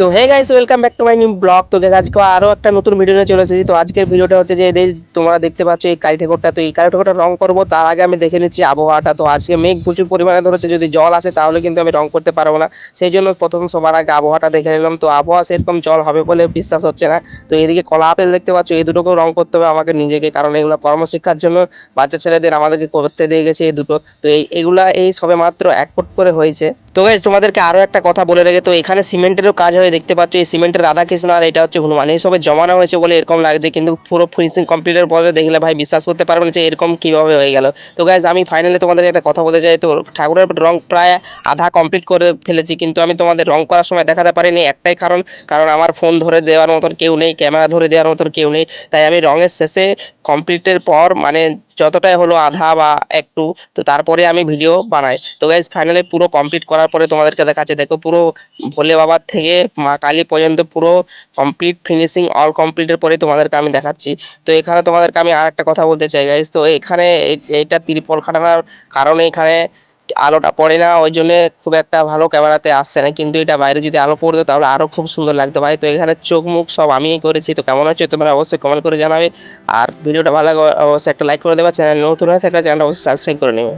তো hey guys, welcome back to my new blog. তো guys আজকে আরো একটা নতুন ভিডিও নিয়ে চলে এসেছি। তো আজকের ভিডিওটা হচ্ছে যে তোমরা দেখতে পাচ্ছ এই কালী ঠাকুরটা। তো এই কালী ঠাকুরটা রং করবো, তার আগে আমি দেখে নিচ্ছি আবহাওয়াটা। তো আজকে মেঘ প্রচুর পরিমাণে ধরেছে, যদি জল আসে তাহলে কিন্তু আমি রং করতে পারবো না। সেই জন্য প্রথম সবার আগে আবহাওয়াটা দেখে নিলাম। তো আবহাওয়া সেরকম জল হবে বলে বিশ্বাস হচ্ছে না। তো এদিকে কলা আপেল দেখতে পাচ্ছ, এই দুটোকেও রং করতে হবে আমাকে নিজেকে, কারণ এগুলো কর্মশিক্ষার জন্য বাচ্চা ছেলেদের আমাদেরকে করতে দিয়ে গেছে এই দুটো। তো এগুলা এই সবে মাত্র 1 ফুট করে হয়েছে। তো গাইস তোমাদেরকে আরো একটা কথা বলে রেখে, তো এখানে সিমেন্টেরও কাজ হয়ে দেখতে পাচ্ছ, এই সিমেন্টের রাধাকৃষ্ণ আর এটা হচ্ছে হনুমান, এই সবে জমানো হয়েছে বলে এরকম লাগছে, কিন্তু পুরো ফিনিশিং কমপ্লিটের পরে দেখলে ভাই বিশ্বাস করতে পারবেন যে এরকম কিভাবে হয়ে গেল। তো গাইস আমি ফাইনালি তোমাদের একটা কথা বলতে চাই, তো ঠাকুরের রং প্রায় আধা কমপ্লিট করে ফেলেছি, কিন্তু আমি তোমাদের রং করার সময় দেখাতে পারিনি একটাই কারণ, আমার ফোন ধরে দেওয়ার মতন কেউ নেই, ক্যামেরা ধরে দেওয়ার মতন কেউ নেই। তাই আমি রঙের শেষে কমপ্লিটের পর মানে যতটাই হলো আধা বা একটু, তো তারপরে আমি ভিডিও বানাই। তো গাইজ ফাইনালি পুরো কমপ্লিট করার পরে তোমাদেরকে দেখাচ্ছি, দেখো পুরো ভোলে বাবার থেকে মা কালী পর্যন্ত পুরো কমপ্লিট ফিনিশিং অল কমপ্লিটের পরে তোমাদেরকে আমি দেখাচ্ছি। তো এখানে তোমাদেরকে আমি আর একটা কথা বলতে চাই গাইজ, তো এখানে এইটা ত্রিপল খাটানোর কারণে এখানে আলোটা পড়ে না, ওই জন্য খুব একটা ভালো ক্যামেরাতে আসছে না, কিন্তু এটা বাইরে যদি আলো পড়তো তাহলে আরো খুব সুন্দর লাগতো ভাই। তো এখানে চোখ মুখ সব আমিই করেছি। তো কেমন হচ্ছে তোমরা অবশ্যই কমেন্ট করে জানাবে, আর ভিডিওটা ভালো লাগে অবশ্যই একটা লাইক করে দেবে, চ্যানেল নতুন হয়েছে একটা চ্যানেলটা অবশ্যই সাবস্ক্রাইব করে নেবে।